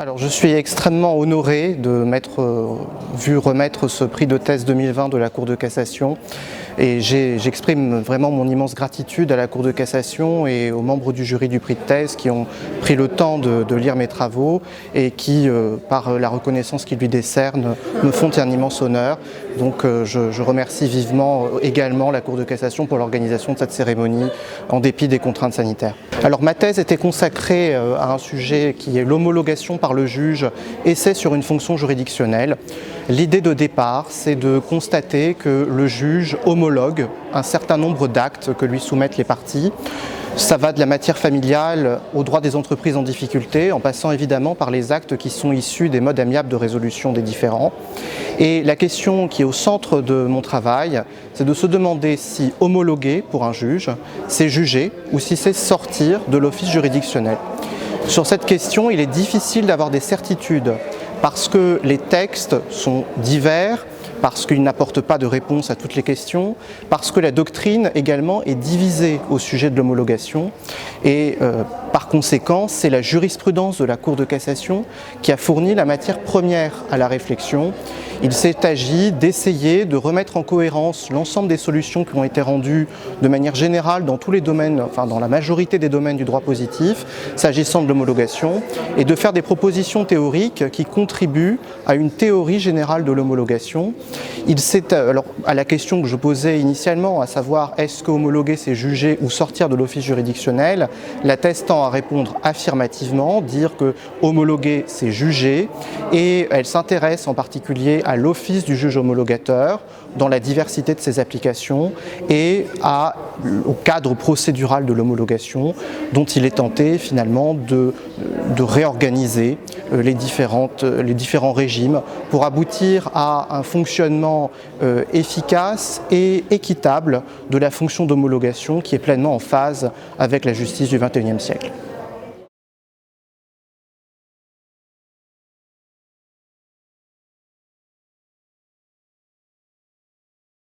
Alors, je suis extrêmement honoré de m'être vu remettre ce prix de thèse 2020 de la Cour de cassation et j'exprime vraiment mon immense gratitude à la Cour de cassation et aux membres du jury du prix de thèse qui ont pris le temps de lire mes travaux et qui, par la reconnaissance qu'ils lui décernent, me font un immense honneur. Donc je remercie vivement également la Cour de cassation pour l'organisation de cette cérémonie en dépit des contraintes sanitaires. Alors ma thèse était consacrée à un sujet qui est l'homologation par le juge essai sur une fonction juridictionnelle. L'idée de départ, c'est de constater que le juge homologue un certain nombre d'actes que lui soumettent les parties. Ça va de la matière familiale au droit des entreprises en difficulté, en passant évidemment par les actes qui sont issus des modes amiables de résolution des différends. Et la question qui est au centre de mon travail, c'est de se demander si homologuer pour un juge, c'est juger ou si c'est sortir de l'office juridictionnel. Sur cette question, il est difficile d'avoir des certitudes parce que les textes sont divers, parce qu'ils n'apportent pas de réponse à toutes les questions, parce que la doctrine également est divisée au sujet de l'homologation et par conséquent, c'est la jurisprudence de la Cour de cassation qui a fourni la matière première à la réflexion. Il s'est agi d'essayer de remettre en cohérence l'ensemble des solutions qui ont été rendues de manière générale dans tous les domaines, enfin dans la majorité des domaines du droit positif, s'agissant de l'homologation, et de faire des propositions théoriques qui contribuent à une théorie générale de l'homologation. Alors, à la question que je posais initialement, à savoir est-ce que homologuer c'est juger ou sortir de l'office juridictionnel, la thèse tend à répondre affirmativement, dire que homologuer c'est juger, et elle s'intéresse en particulier à l'office du juge homologateur dans la diversité de ses applications et au cadre procédural de l'homologation dont il est tenté finalement de réorganiser les différents régimes pour aboutir à un fonctionnement efficace et équitable de la fonction d'homologation qui est pleinement en phase avec la justice du XXIe siècle.